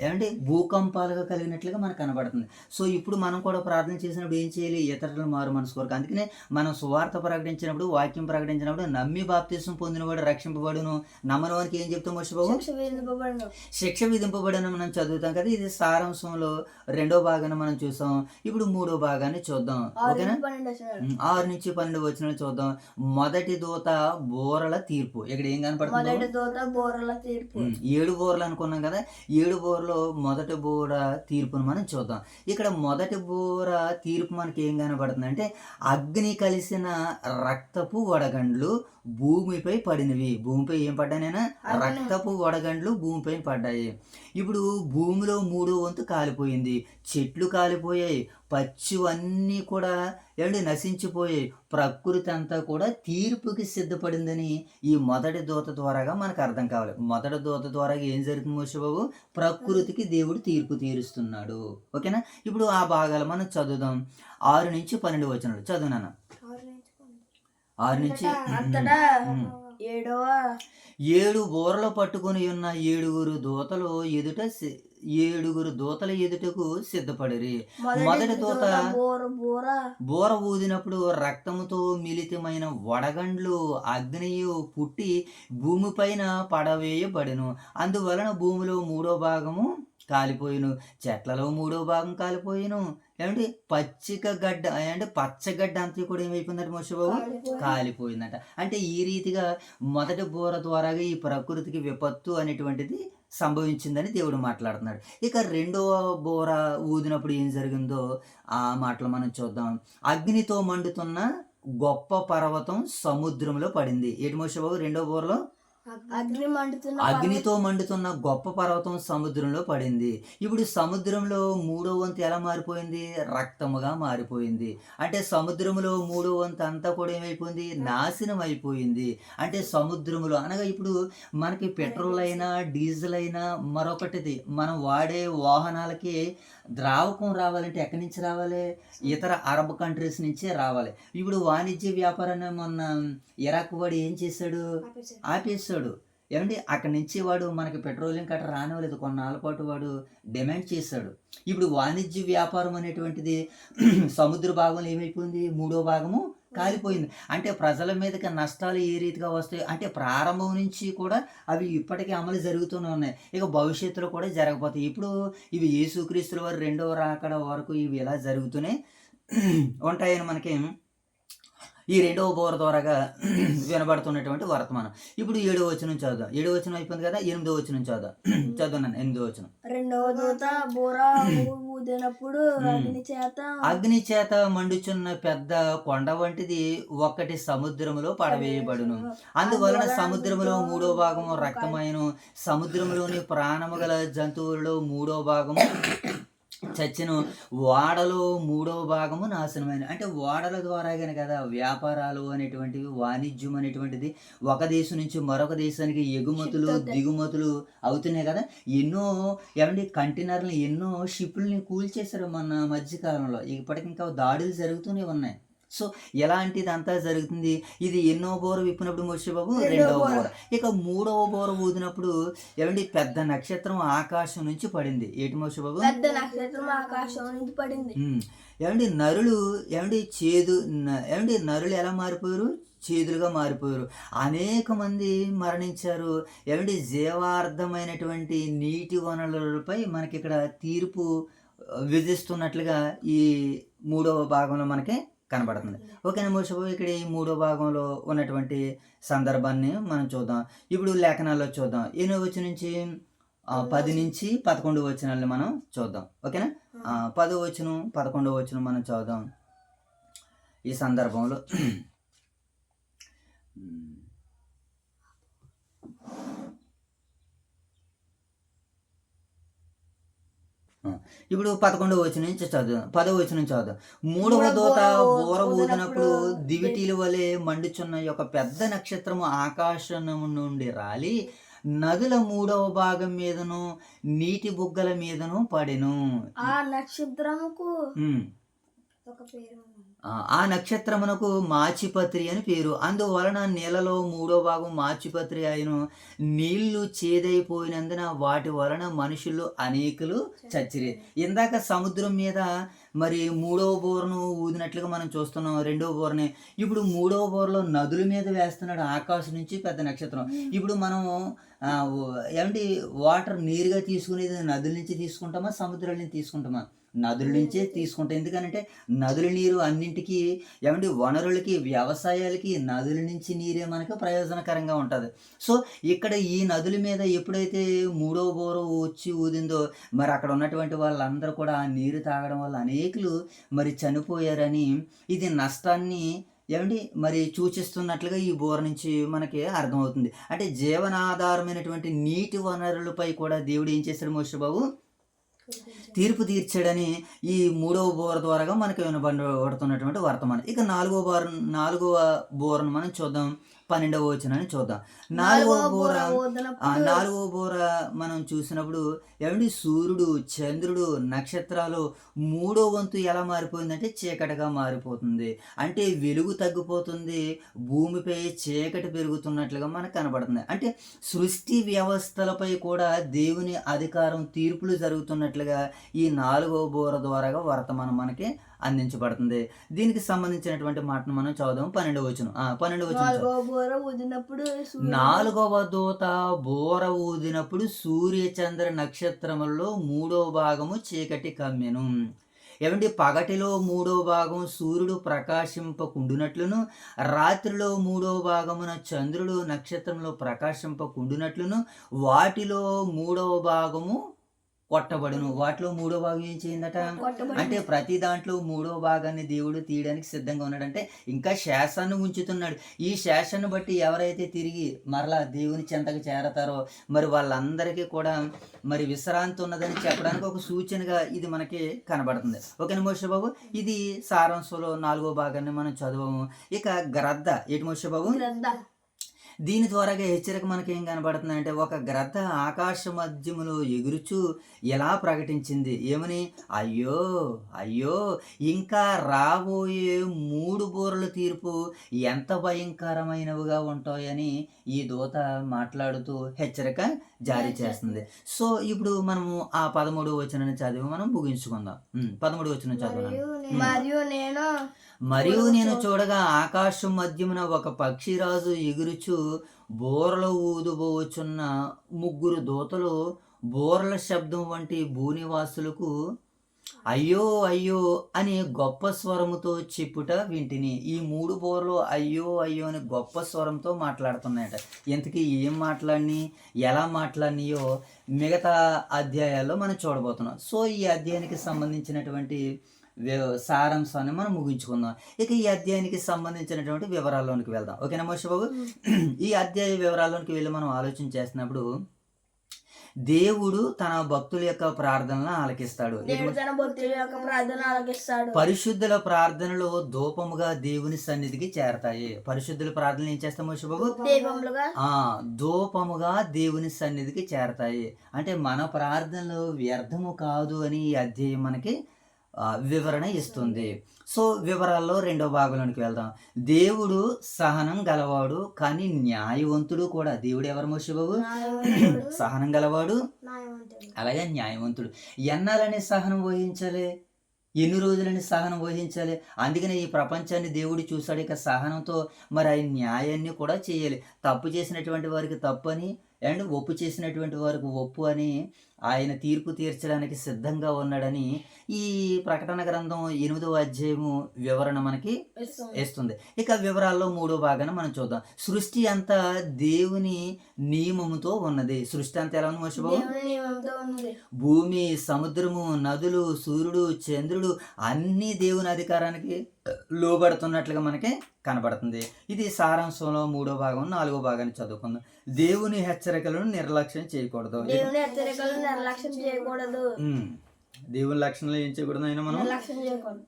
ఏమంటే భూకంపాలుగా కలిగినట్లుగా మనకు కనబడుతుంది. సో ఇప్పుడు మనం కూడా ప్రార్థన చేసినప్పుడు ఏం చేయాలి? ఇతరులు మారు మనసు కొరకు. అందుకనే మనం సువార్త ప్రకటించినప్పుడు, వాక్యం ప్రకటించినప్పుడు నమ్మి బాప్తిసం పొందినవాడు రక్షింపబడును, నమ్మని వారికి ఏం చెప్తాం మోషే బాబు? శిక్ష విధింపబడను మనం చదువుతాం కదా. ఇది సారాంశంలో 2వ భాగాన్ని మనం చూసాం. ఇప్పుడు 3వ భాగాన్ని చూద్దాం. ఓకేనా? 6 నుంచి 12 వచనాలు చూద్దాం. మొదటి దూత బోరల తీర్పు. ఇక్కడ ఏం కనపడుతుంది? 7 బోర్లు అనుకున్నాం కదా. 7 బోర్లో మొదటి బోర తీర్పును మనం చూద్దాం. ఇక్కడ మొదటి బోర తీర్పు మనకి ఏం కనబడుతుంది అంటే అగ్ని కలిసిన రక్తపు వడగండ్లు భూమిపై పడినవి. భూమిపై ఏం పడ్డానైనా? రక్తపు వడగండ్లు భూమిపై పడ్డాయి. ఇప్పుడు భూమిలో 3వ వంతు కాలిపోయింది, చెట్లు కాలిపోయాయి, పచ్చివన్నీ కూడా ఏమంటే నశించిపోయాయి. ప్రకృతి అంతా కూడా తీర్పుకి సిద్ధపడిందని ఈ మొదటి దూత ద్వారాగా మనకు అర్థం కావాలి. మొదటి దూత ద్వారా ఏం జరుగుతుంది మోషే బాబు? ప్రకృతికి దేవుడు తీర్పు తీరుస్తున్నాడు. ఓకేనా? ఇప్పుడు ఆ భాగాలు మనం చదువుదాం. 6 నుంచి 12 వచనాలు చదువునాన్న. 6 నుంచి 7 బోరలు పట్టుకొని ఉన్న 7 దూతల ఎదుటకు సిద్ధపడిరి. మొదటి దూత బోర ఊదినప్పుడు రక్తముతో మిళితమైన వడగండ్లు అగ్నియు పుట్టి భూమిపైన పడవేయబడెను. అందువలన భూమిలో 3వ భాగము కాలిపోయిను, చెట్లలో 3వ భాగం కాలిపోయిను. ఏమంటే పచ్చగడ్డ అంతా కూడా ఏమైపోయిందంటే మోషే బాబు? కాలిపోయిందట. అంటే ఈ రీతిగా మొదటి బోర ద్వారాగా ఈ ప్రకృతికి విపత్తు అనేటువంటిది సంభవించిందని దేవుడు మాట్లాడుతున్నాడు. ఇక 2వ బోర ఊదినప్పుడు ఏం జరిగిందో ఆ మాటలు మనం చూద్దాం. అగ్నితో మండుతున్న గొప్ప పర్వతం సముద్రంలో పడింది. ఏటి మోషే బాబు 2వ బోరలో? అగ్నితో మండుతున్న గొప్ప పర్వతం సముద్రంలో పడింది. ఇప్పుడు సముద్రంలో 3వ వంతు ఎలా మారిపోయింది? రక్తముగా మారిపోయింది. అంటే సముద్రంలో 3వ వంతు అంతా కూడా ఏమైపోయింది? నాశనం అయిపోయింది. అంటే సముద్రములో అనగా ఇప్పుడు మనకి పెట్రోల్ అయినా, డీజిల్ అయినా, మరొకటిది మనం వాడే వాహనాలకి ద్రావకం రావాలంటే ఎక్కడి నుంచి రావాలి? ఇతర అరబ్ కంట్రీస్ నుంచే రావాలి. ఇప్పుడు వాణిజ్య వ్యాపారాన్ని మొన్న ఇరాక్ వాడు ఏం చేశాడు? ఆపేశాడు. ఏమంటే అక్కడి నుంచి వాడు మనకి పెట్రోలియం కట్ట రానివ్వలేదు. కొన్నాళ్ళ పాటు వాడు డిమాండ్ చేశాడు. ఇప్పుడు వాణిజ్య వ్యాపారం అనేటువంటిది సముద్ర భాగంలో ఏమైపోయింది? 3వ భాగము కాలిపోయింది. అంటే ప్రజల మీదకి నష్టాలు ఏ రీతిగా వస్తాయి అంటే ప్రారంభం నుంచి కూడా అవి ఇప్పటికీ అమలు జరుగుతూనే ఉన్నాయి, ఇక భవిష్యత్తులో కూడా జరగబోతాయి. ఇప్పుడు ఇవి యేసుక్రీస్తుల వారి 2వ రాకడ వరకు ఇవి ఇలా జరుగుతూనే ఉంటాయని మనకి ఈ 2వ బోర ద్వారాగా వినబడుతున్నటువంటి వర్తమానం. ఇప్పుడు 7వ వచనం చదువుదాం. 7వ వచనం అయిపోయింది కదా. 8వ వచనం చదువున్నాను. 8వ వచనం. 2వ దూత బోర ఊదినప్పుడు అగ్ని చేత మండుచున్న పెద్ద కొండ వంటిది ఒకటి సముద్రములో పడవేయబడును. అందువలన సముద్రములో 3వ భాగము రక్తమైను, సముద్రములోని ప్రాణము గల జంతువులలో 3వ భాగము చచ్చెను, ఓడలో 3వ భాగము నాశనమైన. అంటే ఓడల ద్వారాగానే కదా వ్యాపారాలు అనేటువంటివి, వాణిజ్యం అనేటువంటిది ఒక దేశం నుంచి మరొక దేశానికి ఎగుమతులు దిగుమతులు అవుతున్నాయి కదా. ఎన్నో ఏమంటే కంటైనర్లు, ఎన్నో షిప్లని కూల్చేశారు మన మధ్యకాలంలో. ఇప్పటికి ఇంకా దాడులు జరుగుతూనే ఉన్నాయి. సో ఎలాంటిదంతా జరుగుతుంది. ఇది ఎన్నో బోర విప్పినప్పుడు మోషే బాబు రెండవ రెండవ బోర. బోర. ఇక మూడవ బోర ఊదినప్పుడు ఏమండి పెద్ద నక్షత్రం ఆకాశం నుంచి పడింది. ఏంటి మోషే బాబు? పెద్ద నక్షత్రం ఆకాశం నుంచి పడింది. ఏమండి నరులు ఎలా మారిపోయారు? చేదులుగా మారిపోయారు. అనేక మంది మరణించారు. ఏమండి జీవార్థమైనటువంటి నీటి వనరులపై మనకి ఇక్కడ తీర్పు విధిస్తున్నట్లుగా ఈ 3వ భాగంలో మనకి కనబడుతుంది. ఓకేనా మోషే బాబు? ఇక్కడ ఈ 3వ భాగంలో ఉన్నటువంటి సందర్భాన్ని మనం చూద్దాం. ఇప్పుడు లేఖనాల్లో చూద్దాం. ఎన్నో వచనం నుంచి 10 నుంచి 11 వచనాలను మనం చూద్దాం. ఓకేనా? 10వ వచనం 11వ వచనం మనం చూద్దాం. ఈ సందర్భంలో ఇప్పుడు 11వ వచనం నుంచి చదువుదాం. 10వ వచనం చదువుదాం. 3వ దూత బోర ఊదినప్పుడు దివిటీల వలె మండుచున్న ఒక పెద్ద నక్షత్రము ఆకాశం నుండి రాలి నదుల 3వ భాగం మీదను నీటి బుగ్గల మీదను పడెను. ఆ నక్షత్రముకు ఒక పేరు ఉంది. ఆ నక్షత్రమునకు మాచిపత్రి అని పేరు. అందువలన నీళ్ళలో 3వ భాగం మాచిపత్రి అయిన నీళ్లు చేదైపోయినందున వాటి వలన మనుషులు అనేకులు చచ్చిరి. ఇందాక సముద్రం మీద మరి 3వ బోరను ఊదినట్లుగా మనం చూస్తున్నాం. 2వ బోరని ఇప్పుడు 3వ బోరలో నదుల మీద వేస్తున్నాడు ఆకాశం నుంచి పెద్ద నక్షత్రం. ఇప్పుడు మనం ఏమంటే వాటర్ నీరుగా తీసుకునేది నదుల నుంచి తీసుకుంటామా సముద్రాల నుంచి తీసుకుంటామా? నదుల నుంచే తీసుకుంటాం. ఎందుకనంటే నదుల నీరు అన్నింటికి ఏమంటే వనరులకి వ్యవసాయాలకి నదుల నుంచి నీరే మనకు ప్రయోజనకరంగా ఉంటుంది. సో ఇక్కడ ఈ నదుల మీద ఎప్పుడైతే 3వ బోర వచ్చి ఊదిందో మరి అక్కడ ఉన్నటువంటి వాళ్ళందరూ కూడా ఆ నీరు తాగడం వల్ల అనేకులు మరి చనిపోయారని ఇది నష్టాన్ని ఏమండి మరి సూచిస్తున్నట్లుగా ఈ బోర నుంచి మనకి అర్థమవుతుంది. అంటే జీవనాధారమైనటువంటి నీటి వనరులపై కూడా దేవుడు ఏం చేశాడు మోషే బాబు? తీర్పు తీర్చాడని ఈ 3వ బోర ద్వారాగా మనకు వినబడుతున్నటువంటి వర్తమానం. ఇక 4వ బోరను మనం చూద్దాం. 12వ వచనాన్ని చూద్దాం. 4వ బోర మనం చూసినప్పుడు ఏమండి సూర్యుడు చంద్రుడు నక్షత్రాలు 3వ వంతు ఎలా మారిపోయిందంటే చీకటిగా మారిపోతుంది. అంటే వెలుగు తగ్గిపోతుంది, భూమిపై చీకటి పెరుగుతున్నట్లుగా మనకు కనబడుతుంది. అంటే సృష్టి వ్యవస్థలపై కూడా దేవుని అధికారం తీర్పులు జరుగుతున్నట్లుగా ఈ 4వ బోర ద్వారాగా వర్తమానం మనకి అందించబడుతుంది. దీనికి సంబంధించినటువంటి మాటను మనం చదువుదాం. 12వ వచనం. 12వ వచనం. 4వ దూత బోర ఊదినప్పుడు సూర్య చంద్ర నక్షత్రములలో 3వ భాగము చీకటి కమ్మెను. ఏమంటే పగటిలో 3వ భాగం సూర్యుడు ప్రకాశింపకుండునట్లును రాత్రిలో 3వ భాగమున చంద్రుడు నక్షత్రంలో ప్రకాశింపకుండునట్లును వాటిలో 3వ భాగము కొట్టబడును. వాటిలో 3వ భాగం ఏం చేయిందట? అంటే ప్రతి దాంట్లో 3వ భాగాన్ని దేవుడు తీయడానికి సిద్ధంగా ఉన్నాడంటే ఇంకా శేషాన్ని ఉంచుతున్నాడు. ఈ శేషాన్ని బట్టి ఎవరైతే తిరిగి మరలా దేవుని చెంతకు చేరతారో మరి వాళ్ళందరికీ కూడా మరి విశ్రాంతి ఉన్నదని చెప్పడానికి ఒక సూచనగా ఇది మనకి కనబడుతుంది. ఓకేనా మోషే బాబు? ఇది సారాంశంలో 4వ భాగాన్ని మనం చదవము. ఇక గ్రద్ద ఏంటి మోషే బాబు? దీని ద్వారాగా హెచ్చరిక మనకి ఏం కనబడుతుంది అంటే ఒక గ్రద్ద ఆకాశ మధ్యములో ఎగురుచు ఎలా ప్రకటించింది ఏమని? అయ్యో అయ్యో ఇంకా రాబోయే 3 బోరల తీర్పు ఎంత భయంకరమైనవిగా ఉంటాయని ఈ దూత మాట్లాడుతూ హెచ్చరిక జారీ చేస్తుంది. సో ఇప్పుడు మనము ఆ 13వ వచనాన్ని చదివి మనం ముగించుకుందాం. 13వ వచనం చదవాలి. మరియు నేను చూడగా ఆకాశం మధ్యమున ఒక పక్షిరాజు ఎగురుచు బోరలు ఊదుబోచున్న 3 దూతలు బోరల శబ్దం వంటి భూనివాసులకు అయ్యో అయ్యో అని గొప్ప స్వరముతో చెప్పుట వింటిని. ఈ 3 బోరలు అయ్యో అయ్యో అని గొప్ప స్వరంతో మాట్లాడుతున్నాయట. ఇంతకీ ఏం మాట్లాడిని ఎలా మాట్లాడినాయో మిగతా అధ్యాయాల్లో మనం చూడబోతున్నాం. సో ఈ అధ్యాయానికి సంబంధించినటువంటి సారాంశాన్ని మనం ముగించుకుందాం. ఇక ఈ అధ్యాయానికి సంబంధించినటువంటి వివరాల్లోనికి వెళ్దాం. ఓకేనా మోషే బాబు? ఈ అధ్యాయ వివరాల్లోనికి వెళ్ళి మనం ఆలోచన చేసినప్పుడు దేవుడు తన భక్తుల యొక్క ప్రార్థనలను ఆలకిస్తాడు. పరిశుద్ధుల ప్రార్థనలు ధూపముగా దేవుని సన్నిధికి చేరతాయి. పరిశుద్ధుల ప్రార్థనలు ఏం చేస్తాం మోషే బాబు? ధూపముగా దేవుని సన్నిధికి చేరతాయి. అంటే మన ప్రార్థనలు వ్యర్థము కాదు అని ఈ అధ్యాయం మనకి వివరణ ఇస్తుంది. సో వివరాల్లో రెండో భాగంలోనికి వెళ్దాం. దేవుడు సహనం గలవాడు కానీ న్యాయవంతుడు కూడా. దేవుడు ఎవరు మోషేబాబు? సహనం గలవాడు అలాగే న్యాయవంతుడు. ఎన్నాలని సహనం వహించాలి? ఎన్ని రోజులని సహనం వహించాలి? అందుకనే ఈ ప్రపంచాన్ని దేవుడు చూశాడు. ఇక సహనంతో మరి ఆయన న్యాయాన్ని కూడా చేయాలి. తప్పు చేసినటువంటి వారికి తప్పు అని అండ్ ఒప్పు చేసినటువంటి వారికి ఒప్పు అని ఆయన తీర్పు తీర్చడానికి సిద్ధంగా ఉన్నాడని ఈ ప్రకటన గ్రంథం 8వ అధ్యాయము వివరణ మనకి ఇస్తుంది. ఇక వివరాల్లో 3వ భాగాన్ని మనం చూద్దాం. సృష్టి అంతా దేవుని నియమముతో ఉన్నది. సృష్టి అంతా ఎలా ఉంది మోషబాబు? భూమి, సముద్రము, నదులు, సూర్యుడు, చంద్రుడు అన్నీ దేవుని అధికారానికి లోబడుతున్నట్లుగా మనకి కనబడుతుంది. ఇది సారాంశంలో 3వ భాగం. 4వ భాగాన్ని చదువుకుందాం. దేవుని హెచ్చరికలను నిర్లక్ష్యం చేయకూడదు. దేవుని హెచ్చరికలను నిర్లక్ష్యం చేయకూడదు. దేవుని లక్షణాలు ఏం చేయకూడదు? అయినా మనం నిర్లక్ష్యం చేయకూడదు.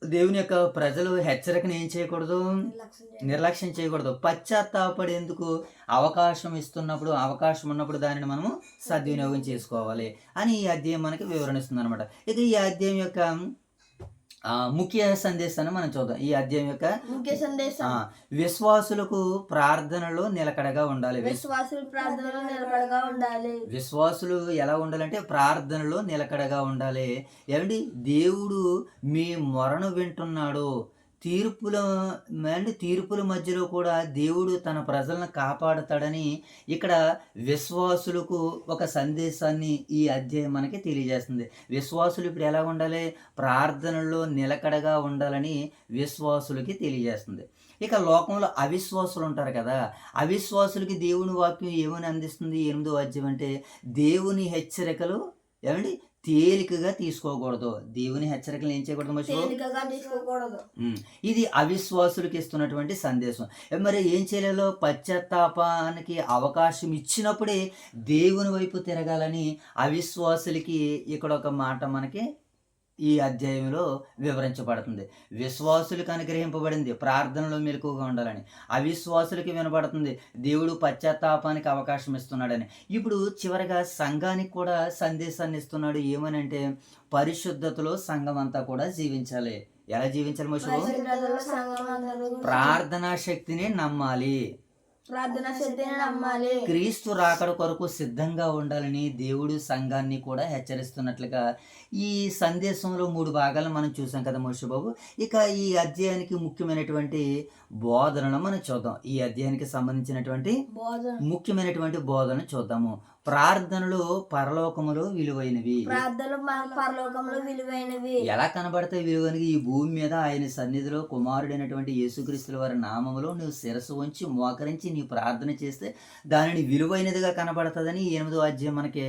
దేవుని యొక్క ప్రజలు హెచ్చరికను ఏం చేయకూడదు? నిర్లక్ష్యం చేయకూడదు. పశ్చాత్తాపడేందుకు అవకాశం ఇస్తున్నప్పుడు, అవకాశం ఉన్నప్పుడు దానిని మనము సద్వినియోగం చేసుకోవాలి అని ఈ అధ్యాయం మనకి వివరణిస్తుంది అనమాట. ఇక ఈ అధ్యాయం యొక్క ముఖ్య సందేశాన్ని మనం చూద్దాం. ఈ అధ్యాయం యొక్క ముఖ్య సందేశం విశ్వాసులకు ప్రార్థనలో నిలకడగా ఉండాలి. విశ్వాసులు ప్రార్థనలో నిలకడగా ఉండాలి. విశ్వాసులు ఎలా ఉండాలంటే ప్రార్థనలో నిలకడగా ఉండాలి. ఏమండి? దేవుడు మీ మొరను వింటున్నాడు. తీర్పుల మధ్యలో కూడా దేవుడు తన ప్రజలను కాపాడుతాడని ఇక్కడ విశ్వాసులకు ఒక సందేశాన్ని ఈ అధ్యాయం మనకి తెలియజేస్తుంది. విశ్వాసులు ఇప్పుడు ఎలా ఉండాలి? ప్రార్థనలో నిలకడగా ఉండాలని విశ్వాసులకి తెలియజేస్తుంది. ఇక లోకంలో అవిశ్వాసులు ఉంటారు కదా, అవిశ్వాసులకి దేవుని వాక్యం ఏమని అందిస్తుంది? 8వ అధ్యాయం అంటే దేవుని హెచ్చరికలు ఏమండి తేలికగా తీసుకోకూడదు. దేవుని హెచ్చరికలు ఏం చేయకూడదు? ఇది అవిశ్వాసులకు ఇస్తున్నటువంటి సందేశం. మరి ఏం చేయలేలో? పశ్చాత్తాపానికి అవకాశం ఇచ్చినప్పుడే దేవుని వైపు తిరగాలని అవిశ్వాసులకి ఇక్కడ ఒక మాట మనకి ఈ అధ్యాయంలో వివరించబడుతుంది. విశ్వాసులకు అనుగ్రహింపబడింది ప్రార్థనలో మెలకువగా ఉండాలని, అవిశ్వాసులకి వినబడుతుంది దేవుడు పశ్చాత్తాపానికి అవకాశం ఇస్తున్నాడని. ఇప్పుడు చివరిగా సంఘానికి కూడా సందేశాన్ని ఇస్తున్నాడు. ఏమనంటే పరిశుద్ధతలో సంఘం అంతా కూడా జీవించాలి. ఎలా జీవించాలి మోషే? ప్రార్థనా శక్తిని నమ్మాలి. క్రీస్తు రాకడ కొరకు సిద్ధంగా ఉండాలని దేవుడు సంఘాన్ని కూడా హెచ్చరిస్తున్నట్లుగా ఈ సందేశంలో 3 భాగాలను మనం చూసాం కదా మోషే బాబు. ఇక ఈ అధ్యాయానికి ముఖ్యమైనటువంటి బోధనలు మనం చూద్దాం. ఈ అధ్యాయానికి సంబంధించినటువంటి ముఖ్యమైనటువంటి బోధన చూద్దాము. ప్రార్థనలు పరలోకములో విలువైనవి. ఎలా కనబడతాయి విలువైనవి? ఈ భూమి మీద ఆయన సన్నిధిలో కుమారుడైనటువంటి యేసుక్రీస్తుల వారి నామములో నువ్వు శిరస్సు వంచి మోకరించి నీ ప్రార్థన చేస్తే దానిని విలువైనదిగా కనబడుతుందని 8వ అధ్యాయం మనకి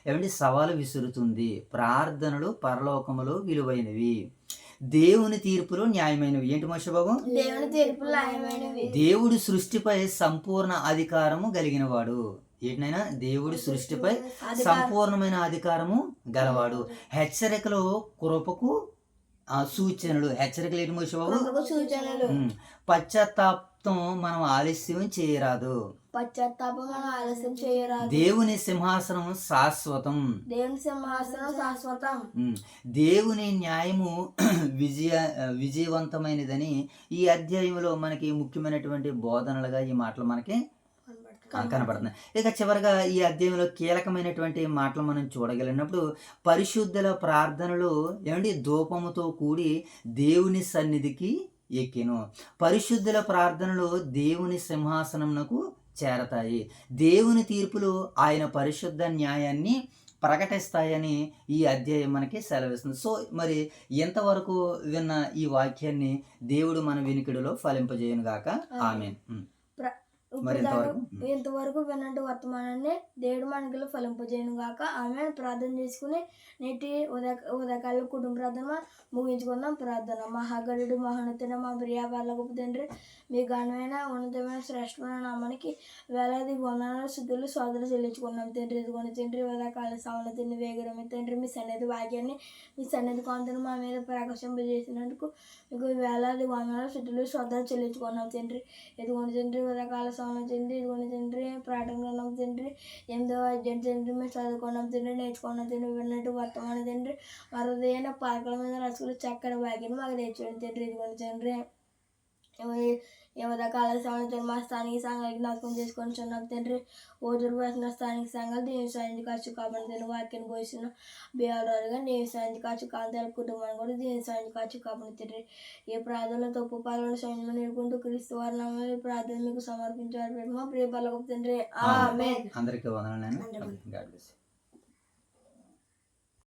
ఏమంటే సవాలు విసురుతుంది. ప్రార్థనలు పరలోకములో విలువైనవి, దేవుని తీర్పులు న్యాయమైనవి. ఏంటి మోషే బాబు? దేవుని తీర్పులు న్యాయమైనవి. దేవుడు సృష్టిపై సంపూర్ణ అధికారము కలిగినవాడు. ఏంటైనా దేవుడు సృష్టిపై సంపూర్ణమైన అధికారము గలవాడు. హెచ్చరికలు కృపకు సూచనలు. హెచ్చరికలు ఏంటి మోషే బాబు? పశ్చాత్తాపం మనం ఆలస్యం చేయరాదు. దేవుని సింహాసనం శాశ్వతం. దేవుని న్యాయము విజయవంతమైనదని ఈ అధ్యాయంలో మనకి ముఖ్యమైనటువంటి బోధనలుగా ఈ మాటలు మనకి కనబడుతుంది. ఇక చివరిగా ఈ అధ్యాయంలో కీలకమైనటువంటి మాటలు మనం చూడగలిగినప్పుడు పరిశుద్ధుల ప్రార్థనలు ఏమండి ధూపముతో కూడి దేవుని సన్నిధికి ఎక్కెను. పరిశుద్ధుల ప్రార్థనలు దేవుని సింహాసనమునకు చేరతాయి. దేవుని తీర్పులు ఆయన పరిశుద్ధ న్యాయాన్ని ప్రకటిస్తాయని ఈ అధ్యాయం మనకి సెలవిస్తుంది. సో మరి ఎంతవరకు విన్న ఈ వాక్యాన్ని దేవుడు మన వినికిడిలో ఫలింపజేయను గాక. ఆమేన్. ఇంతవరకు విన్నట్టు వర్తమానాన్ని దేవుడు మనకి ఫలింపజేయను గాక. ఆమె ప్రార్థన చేసుకుని నేటి ఉదయకాల కుటుంబ ప్రార్థన ముగించుకుందాం. ప్రార్థన. మహాగణుడు మహోన్నతుడ మా ప్రియ పరలోకపు తండ్రి, మీ ఘనమైన ఉన్నతమైన శ్రేష్టమైన నామానికి వేలాది వందనాలు శుద్ధులు సోదరులు చెల్లించుకున్నాం తండ్రి. ఇదిగోని తండ్రి ఉదయకాల సమయంలో తిండి వేగరమే తండ్రి, మీ సన్నిధి వాక్యాన్ని మీ సన్నిధి కాంతిని మా మీద ప్రకాశింపజేసినందుకు మీకు వేలాది వందనాలు శుద్ధులు సోదరులు చెల్లించుకున్నాం తండ్రి. ఇదిగోని తండ్రి ఉదయకాల సమయం తండ్రి, ఇదిగోండి తండ్రి, ప్రార్థన గ్రంథం తండ్రి, 8వ అధ్యాయం తండ్రి, మేము చదువుకున్నాం తండ్రి, నేర్చుకున్నాం తండ్రి, విన్నట్టు వర్తమానం తండ్రి, మా హృదయాన్ని పాకల మీద రసులు చక్కటి భాగ్యం మాకు తెచ్చుకోండి తండ్రి, ఇదిగోండి తండ్రి. కాల సమయంలో మా స్థానిక సంఘాలు జ్ఞాపకం చేసుకొని చున్నాం తండ్రి. ఓదూరు వేసిన స్థానిక సంఘాలు దేవుని సాయంత్రం ఖర్చు కాబట్టి తండ్రి, వాక్యాన్ని పోసిన బేవరాలుగా దేవుని సాయంత్రం ఖర్చు కాంతాల కుటుంబాన్ని కూడా దేవుని సాయంత్రం ఖర్చు కాబట్టి తండ్రి. ఈ ప్రార్థనలో తప్పు పాలను సైన్యం నేర్చుకుంటూ క్రీస్తు వారి నామములో ఈ ప్రార్థన మీకు సమర్పించారు మా ప్రియ పరలోకపు తండ్రి. ఆమేన్. అందరికీ వందనాలు.